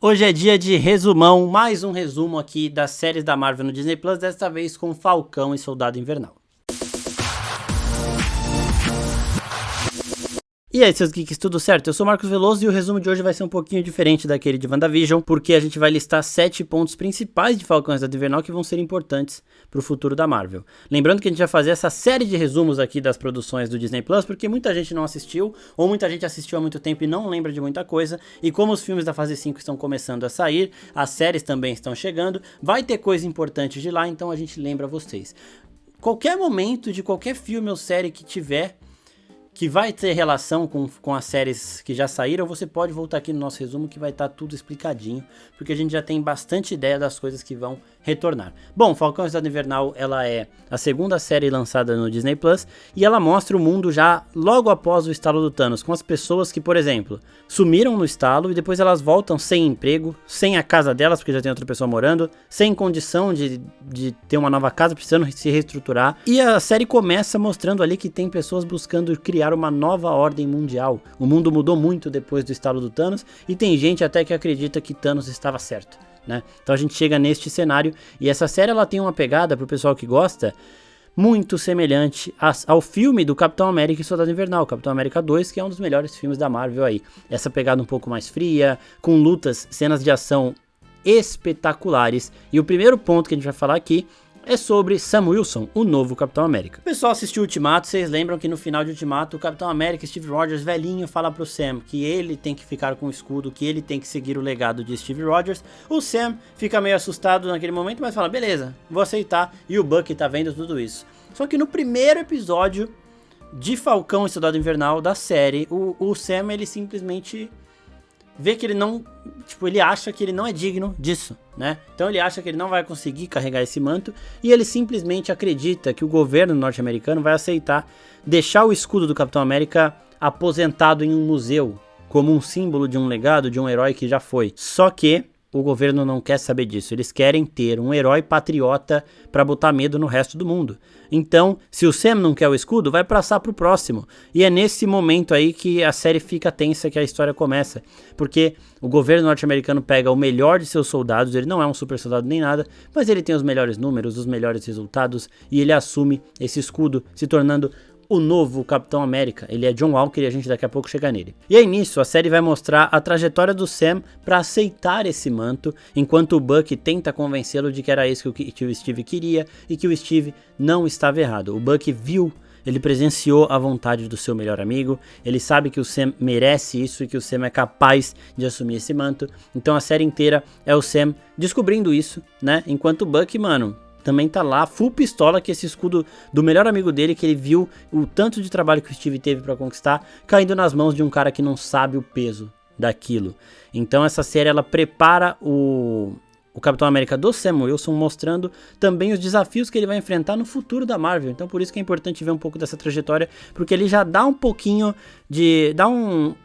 Hoje é dia de resumão, mais um resumo aqui das séries da Marvel no Disney Plus, desta vez com Falcão e Soldado Invernal. E aí, seus geeks, tudo certo? Eu sou o Marcos Veloso e o resumo de hoje vai ser um pouquinho diferente daquele de WandaVision, porque a gente vai listar 7 pontos principais de Falcão e Soldado Invernal que vão ser importantes pro futuro da Marvel. Lembrando que a gente vai fazer essa série de resumos aqui das produções do Disney Plus, porque muita gente não assistiu, ou muita gente assistiu há muito tempo e não lembra de muita coisa, e como os filmes da fase 5 estão começando a sair, as séries também estão chegando, vai ter coisa importante de lá, então a gente lembra vocês. Qualquer momento de qualquer filme ou série que tiver, que vai ter relação com as séries que já saíram, você pode voltar aqui no nosso resumo que vai estar tudo explicadinho, porque a gente já tem bastante ideia das coisas que vão retornar. Bom, Falcão e Soldado Invernal, ela é a segunda série lançada no Disney Plus, e ela mostra o mundo já logo após o estalo do Thanos, com as pessoas que, por exemplo, sumiram no estalo e depois elas voltam sem emprego, sem a casa delas, porque já tem outra pessoa morando, sem condição de ter uma nova casa, precisando se reestruturar. E a série começa mostrando ali que tem pessoas buscando criar uma nova ordem mundial. O mundo mudou muito depois do estalo do Thanos, e tem gente até que acredita que Thanos estava certo, né? Então a gente chega neste cenário, e essa série ela tem uma pegada pro pessoal que gosta muito semelhante ao filme do Capitão América e Soldado Invernal, Capitão América 2, que é um dos melhores filmes da Marvel aí. Essa pegada um pouco mais fria, com lutas, cenas de ação espetaculares. E o primeiro ponto que a gente vai falar aqui é sobre Sam Wilson, o novo Capitão América. O pessoal assistiu Ultimato, vocês lembram que no final de Ultimato o Capitão América, Steve Rogers, velhinho, fala pro Sam que ele tem que ficar com o escudo, que ele tem que seguir o legado de Steve Rogers. O Sam fica meio assustado naquele momento, mas fala, beleza, vou aceitar, e o Bucky tá vendo tudo isso. Só que no primeiro episódio de Falcão e Soldado Invernal da série, o Sam, ele simplesmente vê que ele não, ele acha que ele não é digno disso, né? Então ele acha que ele não vai conseguir carregar esse manto, e ele simplesmente acredita que o governo norte-americano vai aceitar deixar o escudo do Capitão América aposentado em um museu, como um símbolo de um legado, de um herói que já foi. Só que o governo não quer saber disso, eles querem ter um herói patriota para botar medo no resto do mundo. Então, se o Sam não quer o escudo, vai passar pro próximo. E é nesse momento aí que a série fica tensa, que a história começa. Porque o governo norte-americano pega o melhor de seus soldados, ele não é um super soldado nem nada, mas ele tem os melhores números, os melhores resultados, e ele assume esse escudo, se tornando o novo Capitão América. Ele é John Walker e a gente daqui a pouco chega nele. E aí nisso, a série vai mostrar a trajetória do Sam para aceitar esse manto, enquanto o Bucky tenta convencê-lo de que era isso que o Steve queria, e que o Steve não estava errado. O Bucky viu, ele presenciou a vontade do seu melhor amigo, ele sabe que o Sam merece isso e que o Sam é capaz de assumir esse manto. Então a série inteira é o Sam descobrindo isso, né? Enquanto o Bucky, mano, também tá lá, full pistola, que esse escudo do melhor amigo dele, que ele viu o tanto de trabalho que o Steve teve pra conquistar, caindo nas mãos de um cara que não sabe o peso daquilo. Então essa série, ela prepara o Capitão América do Sam Wilson, mostrando também os desafios que ele vai enfrentar no futuro da Marvel. Então por isso que é importante ver um pouco dessa trajetória, porque ele já dá um pouquinho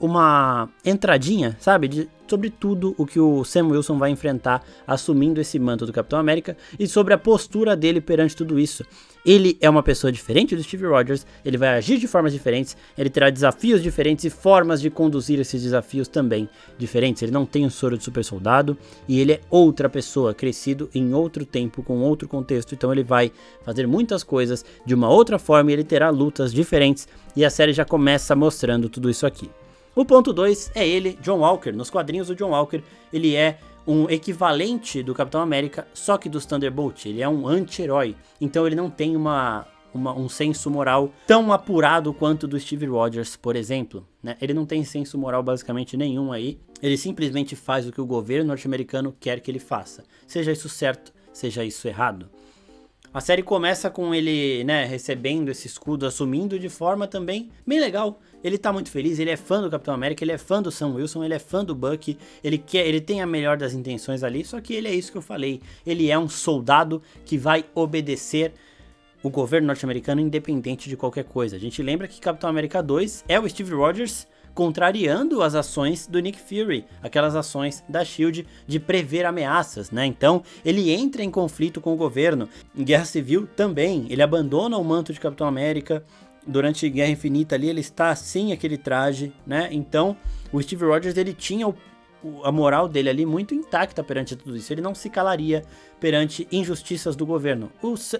uma entradinha, sabe, sobre tudo o que o Sam Wilson vai enfrentar assumindo esse manto do Capitão América, e sobre a postura dele perante tudo isso. Ele é uma pessoa diferente do Steve Rogers, ele vai agir de formas diferentes, ele terá desafios diferentes e formas de conduzir esses desafios também diferentes. Ele não tem um soro de super soldado, e ele é outra pessoa, crescido em outro tempo, com outro contexto. Então ele vai fazer muitas coisas de uma outra forma, e ele terá lutas diferentes, e a série já começa mostrando tudo isso aqui. O ponto 2 é ele, John Walker. Nos quadrinhos, o John Walker, ele é um equivalente do Capitão América, só que dos Thunderbolt. Ele é um anti-herói, então ele não tem um senso moral tão apurado quanto do Steve Rogers, por exemplo, né? Ele não tem senso moral basicamente nenhum aí, ele simplesmente faz o que o governo norte-americano quer que ele faça, seja isso certo, seja isso errado. A série começa com ele, né, recebendo esse escudo, assumindo de forma também bem legal. Ele tá muito feliz, ele é fã do Capitão América, ele é fã do Sam Wilson, ele é fã do Bucky, ele tem a melhor das intenções ali, só que ele é isso que eu falei, ele é um soldado que vai obedecer o governo norte-americano independente de qualquer coisa. A gente lembra que Capitão América 2 é o Steve Rogers contrariando as ações do Nick Fury, aquelas ações da SHIELD de prever ameaças, né? Então ele entra em conflito com o governo. Em Guerra Civil também, ele abandona o manto de Capitão América. Durante Guerra Infinita ali, ele está sem aquele traje, né? Então o Steve Rogers, ele tinha a moral dele ali muito intacta perante tudo isso. Ele não se calaria perante injustiças do governo.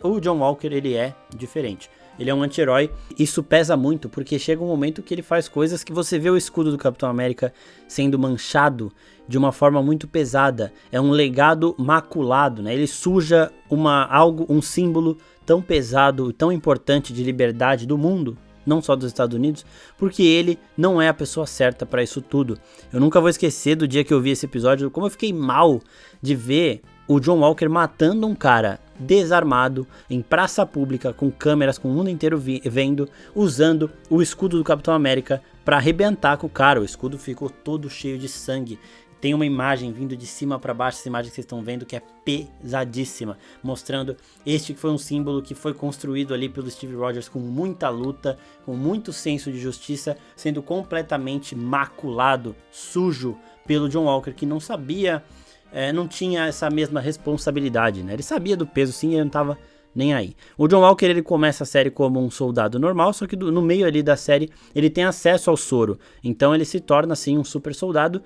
O John Walker, ele é diferente. Ele é um anti-herói. Isso pesa muito, porque chega um momento que ele faz coisas que você vê o escudo do Capitão América sendo manchado de uma forma muito pesada. É um legado maculado, né? Ele suja um símbolo tão pesado, tão importante de liberdade do mundo, não só dos Estados Unidos, porque ele não é a pessoa certa para isso tudo. Eu nunca vou esquecer do dia que eu vi esse episódio, como eu fiquei mal de ver o John Walker matando um cara desarmado em praça pública, com câmeras, com o mundo inteiro vendo, usando o escudo do Capitão América para arrebentar com o cara. O escudo ficou todo cheio de sangue. Tem uma imagem vindo de cima para baixo, essa imagem que vocês estão vendo, que é pesadíssima, mostrando este que foi um símbolo que foi construído ali pelo Steve Rogers com muita luta, com muito senso de justiça, sendo completamente maculado, sujo pelo John Walker, que não sabia, não tinha essa mesma responsabilidade, né? Ele sabia do peso sim, ele não estava nem aí. O John Walker, ele começa a série como um soldado normal, só que no meio ali da série ele tem acesso ao soro, então ele se torna assim um super soldado.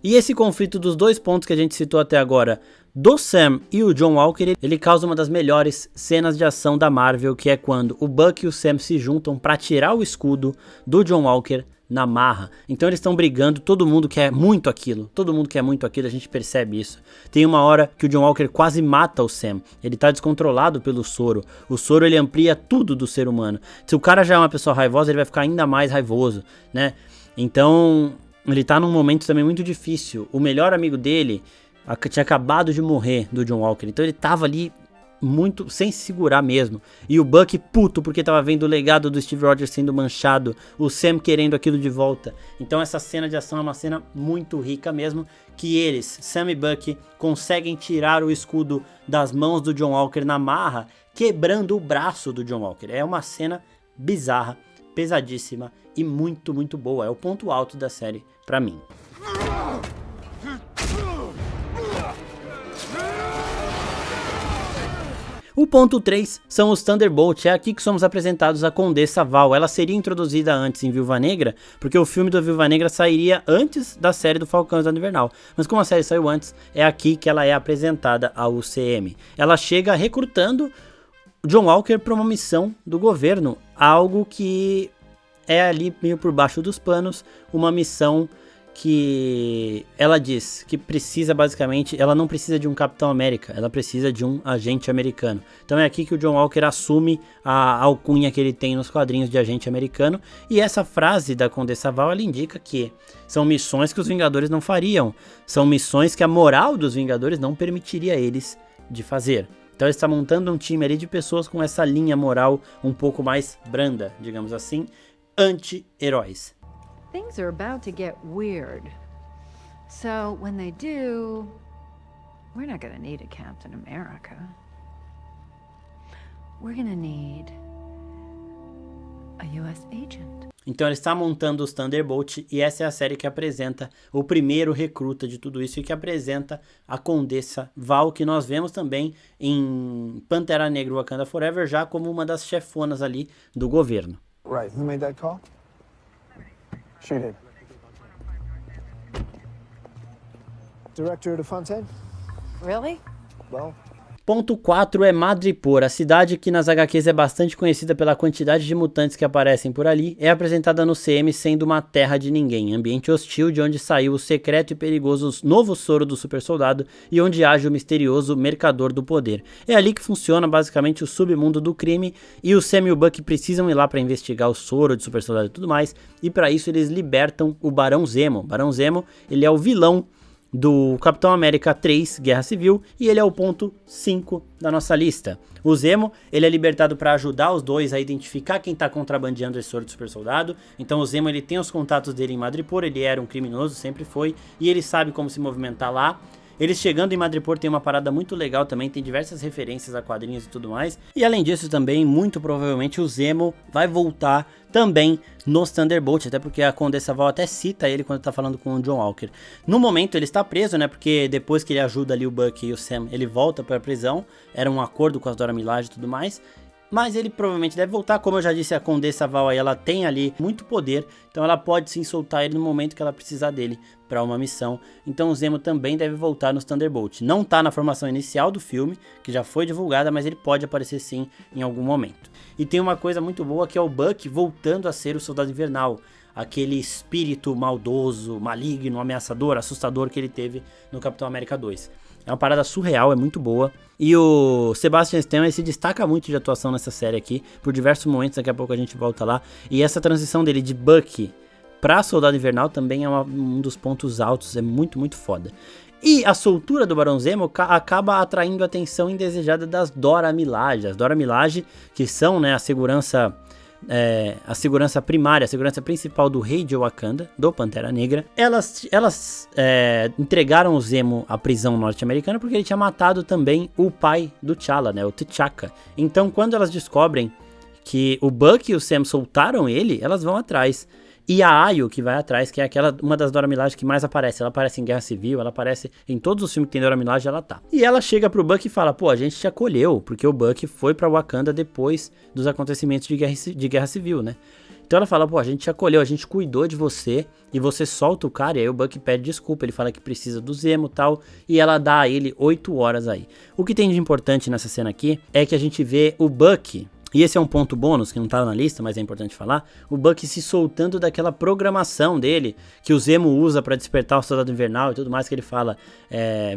E esse conflito dos dois pontos que a gente citou até agora, do Sam e o John Walker, ele causa uma das melhores cenas de ação da Marvel, que é quando o Buck e o Sam se juntam para tirar o escudo do John Walker na marra. Então eles estão brigando, todo mundo quer muito aquilo, a gente percebe isso. Tem uma hora que o John Walker quase mata o Sam, ele tá descontrolado pelo soro. O soro, ele amplia tudo do ser humano. Se o cara já é uma pessoa raivosa, ele vai ficar ainda mais raivoso, né? Então ele tá num momento também muito difícil. O melhor amigo dele tinha acabado de morrer, do John Walker. Então ele tava ali muito sem se segurar mesmo. E o Buck puto porque tava vendo o legado do Steve Rogers sendo manchado. O Sam querendo aquilo de volta. Então essa cena de ação é uma cena muito rica mesmo. Que eles, Sam e Buck, conseguem tirar o escudo das mãos do John Walker na marra, quebrando o braço do John Walker. É uma cena bizarra, pesadíssima e muito, muito boa. É o ponto alto da série pra mim. O ponto 3 são os Thunderbolts. É aqui que somos apresentados a Condessa Val. Ela seria introduzida antes em Viúva Negra, porque o filme do Viúva Negra sairia antes da série do Falcão e Soldado Invernal. Mas como a série saiu antes, é aqui que ela é apresentada ao UCM. Ela chega recrutando John Walker para uma missão do governo, algo que é ali meio por baixo dos panos, uma missão que ela diz que precisa basicamente, ela não precisa de um Capitão América, ela precisa de um agente americano. Então é aqui que o John Walker assume a alcunha que ele tem nos quadrinhos de agente americano, e essa frase da Condessa Val, ela indica que são missões que os Vingadores não fariam, são missões que a moral dos Vingadores não permitiria a eles de fazer. Então ele está montando um time ali de pessoas com essa linha moral um pouco mais branda, digamos assim, anti-heróis. Things are about to get weird. So when they do, we're not gonna need a Captain America. We're gonna need a US agent. Então ele está montando os Thunderbolts, e essa é a série que apresenta o primeiro recruta de tudo isso e que apresenta a Condessa Val, que nós vemos também em Pantera Negra Wakanda Forever já como uma das chefonas ali do governo. Right, who made that call? She did. Director de Fontaine? Really? Well, Ponto 4 é Madripoor, a cidade que nas HQs é bastante conhecida pela quantidade de mutantes que aparecem por ali, é apresentada no CM sendo uma terra de ninguém, ambiente hostil de onde saiu o secreto e perigoso novo soro do super soldado e onde age o misterioso mercador do poder. É ali que funciona basicamente o submundo do crime, e o Sam e o Buck precisam ir lá para investigar o soro de super soldado e tudo mais, e para isso eles libertam o Barão Zemo. Barão Zemo, ele é o vilão do Capitão América 3, Guerra Civil, e ele é o ponto 5 da nossa lista. O Zemo, ele é libertado para ajudar os dois a identificar quem está contrabandeando esse soro de super soldado. Então o Zemo, ele tem os contatos dele em Madripoor, ele era um criminoso, sempre foi, e ele sabe como se movimentar lá. Eles chegando em Madripoor tem uma parada muito legal também, tem diversas referências a quadrinhos e tudo mais. E além disso também, muito provavelmente o Zemo vai voltar também nos Thunderbolts, até porque a Condessa Val até cita ele quando tá falando com o John Walker. No momento ele está preso, né, porque depois que ele ajuda ali o Buck e o Sam, ele volta pra prisão, era um acordo com as Dora Milaje e tudo mais. mas ele provavelmente deve voltar. Como eu já disse, a Condessa Val aí, ela tem ali muito poder, então ela pode sim soltar ele no momento que ela precisar dele para uma missão. Então o Zemo também deve voltar nos Thunderbolts. Não tá na formação inicial do filme, que já foi divulgada, mas ele pode aparecer sim em algum momento. E tem uma coisa muito boa que é o Buck voltando a ser o Soldado Invernal, aquele espírito maldoso, maligno, ameaçador, assustador que ele teve no Capitão América 2. É uma parada surreal, é muito boa. E o Sebastian Stan se destaca muito de atuação nessa série aqui, por diversos momentos, daqui a pouco a gente volta lá. E essa transição dele de Bucky pra Soldado Invernal também é um dos pontos altos, é muito, muito foda. E a soltura do Barão Zemo acaba atraindo a atenção indesejada das Dora Milaje. As Dora Milaje, que são, né, a segurança primária, a segurança principal do rei de Wakanda, do Pantera Negra. Elas entregaram o Zemo à prisão norte-americana porque ele tinha matado também o pai do T'Challa, né, o T'Chaka. Então, quando elas descobrem que o Buck e o Sam soltaram ele, elas vão atrás. E a Ayo que vai atrás, que é uma das Dora Milaje que mais aparece. Ela aparece em Guerra Civil, ela aparece em todos os filmes que tem Dora Milaje, ela tá. E ela chega pro Buck e fala, pô, a gente te acolheu, porque o Buck foi pra Wakanda depois dos acontecimentos de Guerra Civil, né? Então ela fala, pô, a gente te acolheu, a gente cuidou de você, e você solta o cara, e aí o Buck pede desculpa, ele fala que precisa do Zemo e tal, e ela dá a ele 8 horas aí. O que tem de importante nessa cena aqui, é que a gente vê o Buck, e esse é um ponto bônus que não estava na lista, mas é importante falar, o Buck se soltando daquela programação dele, que o Zemo usa para despertar o Soldado Invernal e tudo mais, que ele fala,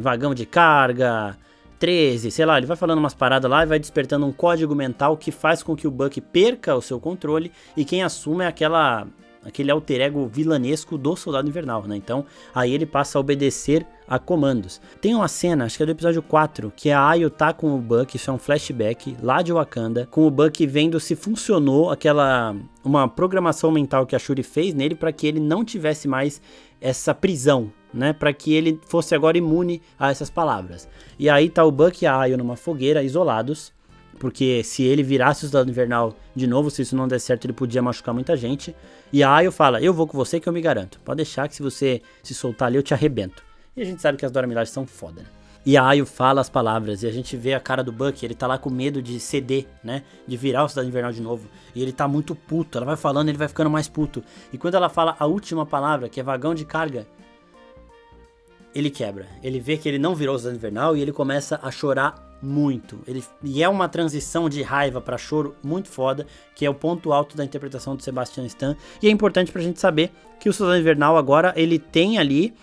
vagão de carga, 13, sei lá, ele vai falando umas paradas lá e vai despertando um código mental que faz com que o Buck perca o seu controle, e quem assume é aquele alter ego vilanesco do Soldado Invernal, né? Então, aí ele passa a obedecer a comandos. Tem uma cena, acho que é do episódio 4, que a Ayo tá com o Buck, isso é um flashback, lá de Wakanda, com o Buck vendo se funcionou uma programação mental que a Shuri fez nele para que ele não tivesse mais essa prisão, né? Para que ele fosse agora imune a essas palavras. E aí tá o Buck e a Ayo numa fogueira, isolados, porque se ele virasse o Soldado Invernal de novo, se isso não der certo, ele podia machucar muita gente. E a Ayo fala, eu vou com você que eu me garanto. Pode deixar que se você se soltar ali, eu te arrebento. E a gente sabe que as Dora Milaje são foda, né? E a Ayo fala as palavras, e a gente vê a cara do Buck, ele tá lá com medo de ceder, né? De virar o Soldado Invernal de novo. E ele tá muito puto, ela vai falando, ele vai ficando mais puto. E quando ela fala a última palavra, que é vagão de carga, ele quebra. Ele vê que ele não virou o Soldado Invernal e ele começa a chorar muito. E é uma transição de raiva pra choro muito foda, que é o ponto alto da interpretação do Sebastian Stan. E é importante pra gente saber que o Soldado Invernal agora, ele tem ali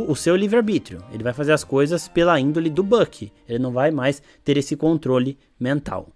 o seu livre-arbítrio. Ele vai fazer as coisas pela índole do Buck. Ele não vai mais ter esse controle mental.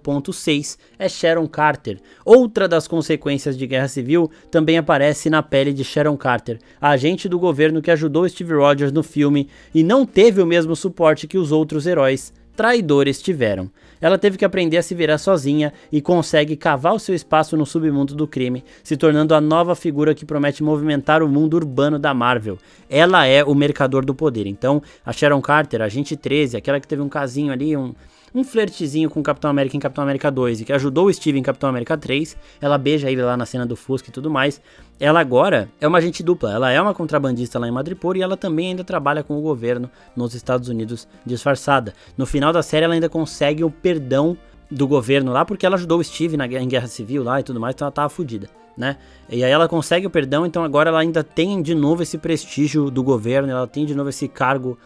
Ponto 6 é Sharon Carter. Outra das consequências de Guerra Civil também aparece na pele de Sharon Carter, a agente do governo que ajudou Steve Rogers no filme e não teve o mesmo suporte que os outros heróis traidores tiveram. Ela teve que aprender a se virar sozinha e consegue cavar o seu espaço no submundo do crime, se tornando a nova figura que promete movimentar o mundo urbano da Marvel. Ela é o mercador do poder. Então, a Sharon Carter, a Agente 13, aquela que teve um casinho ali, um flertezinho com o Capitão América em Capitão América 2 e que ajudou o Steve em Capitão América 3, ela beija ele lá na cena do Fusca e tudo mais. Ela agora é uma agente dupla, ela é uma contrabandista lá em Madripoor e ela também ainda trabalha com o governo nos Estados Unidos disfarçada. No final da série ela ainda consegue o perdão do governo lá, porque ela ajudou o Steve em Guerra Civil lá e tudo mais, então ela tava fodida, né? E aí ela consegue o perdão, então agora ela ainda tem de novo esse prestígio do governo, ela tem de novo esse cargo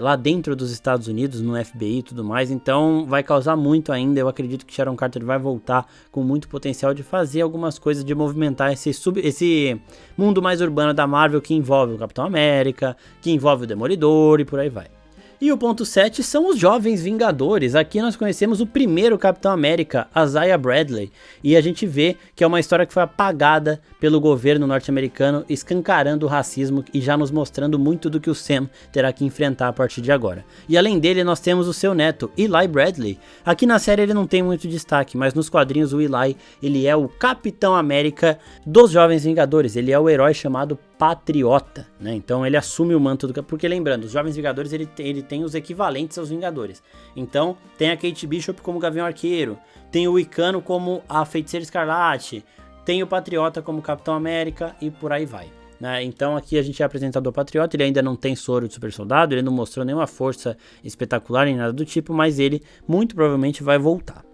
lá dentro dos Estados Unidos, no FBI e tudo mais, então vai causar muito ainda. Eu acredito que Sharon Carter vai voltar com muito potencial de fazer algumas coisas, de movimentar esse mundo mais urbano da Marvel, que envolve o Capitão América, que envolve o Demolidor e por aí vai. E o ponto 7 são os Jovens Vingadores. Aqui nós conhecemos o primeiro Capitão América, Isaiah Bradley, e a gente vê que é uma história que foi apagada pelo governo norte-americano, escancarando o racismo e já nos mostrando muito do que o Sam terá que enfrentar a partir de agora. E além dele nós temos o seu neto, Eli Bradley. Aqui na série ele não tem muito destaque, mas nos quadrinhos o Eli, ele é o Capitão América dos Jovens Vingadores, ele é o herói chamado Patriota, né? Então ele assume o manto do... Porque lembrando, os Jovens Vingadores, ele tem os equivalentes aos Vingadores. Então tem a Kate Bishop como Gavião Arqueiro, tem o Wicano como a Feiticeira Escarlate, tem o Patriota como Capitão América e por aí vai, né? Então aqui a gente é apresentado ao Patriota, ele ainda não tem soro de super soldado, ele não mostrou nenhuma força espetacular nem nada do tipo, mas ele muito provavelmente vai voltar.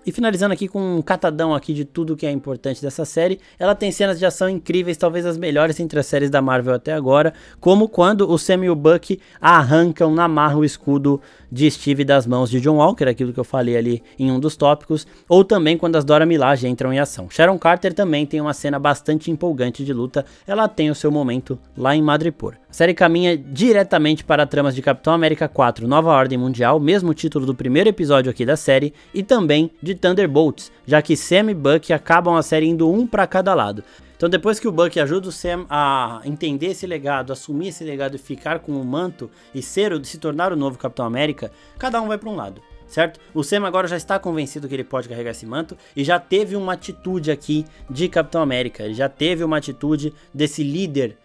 E finalizando aqui com um catadão aqui de tudo que é importante dessa série, ela tem cenas de ação incríveis, talvez as melhores entre as séries da Marvel até agora, como quando o Sam e o Bucky arrancam na marra o escudo de Steve das mãos de John Walker, aquilo que eu falei ali em um dos tópicos, ou também quando as Dora Milaje entram em ação. Sharon Carter também tem uma cena bastante empolgante de luta, ela tem o seu momento lá em Madripoor. A série caminha diretamente para tramas de Capitão América 4, Nova Ordem Mundial, mesmo título do primeiro episódio aqui da série, e também de Thunderbolts, já que Sam e Bucky acabam a série indo um para cada lado. Então depois que o Bucky ajuda o Sam a entender esse legado, assumir esse legado e ficar com o manto e se tornar o novo Capitão América, cada um vai para um lado, certo? O Sam agora já está convencido que ele pode carregar esse manto e já teve uma atitude aqui de Capitão América, ele já teve uma atitude desse líder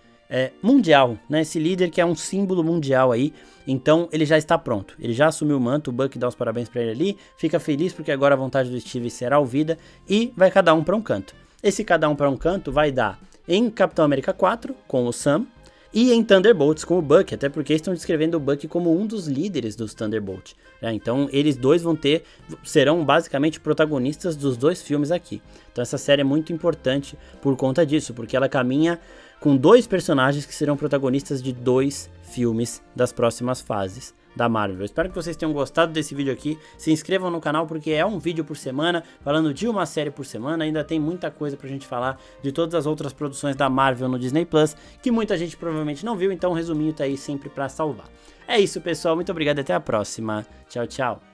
mundial, né? Esse líder que é um símbolo mundial aí. Então ele já está pronto, ele já assumiu o manto, o Bucky dá os parabéns para ele ali, fica feliz porque agora a vontade do Steve será ouvida e vai cada um para um canto. Esse cada um para um canto vai dar em Capitão América 4 com o Sam e em Thunderbolts com o Bucky, até porque estão descrevendo o Bucky como um dos líderes dos Thunderbolts, né? Então eles dois serão basicamente protagonistas dos dois filmes aqui. Então essa série é muito importante por conta disso, porque ela caminha com dois personagens que serão protagonistas de dois filmes das próximas fases da Marvel. Eu espero que vocês tenham gostado desse vídeo aqui. Se inscrevam no canal porque é um vídeo por semana, falando de uma série por semana. Ainda tem muita coisa pra gente falar de todas as outras produções da Marvel no Disney Plus, que muita gente provavelmente não viu, então o resuminho tá aí sempre pra salvar. É isso, pessoal. Muito obrigado e até a próxima. Tchau, tchau.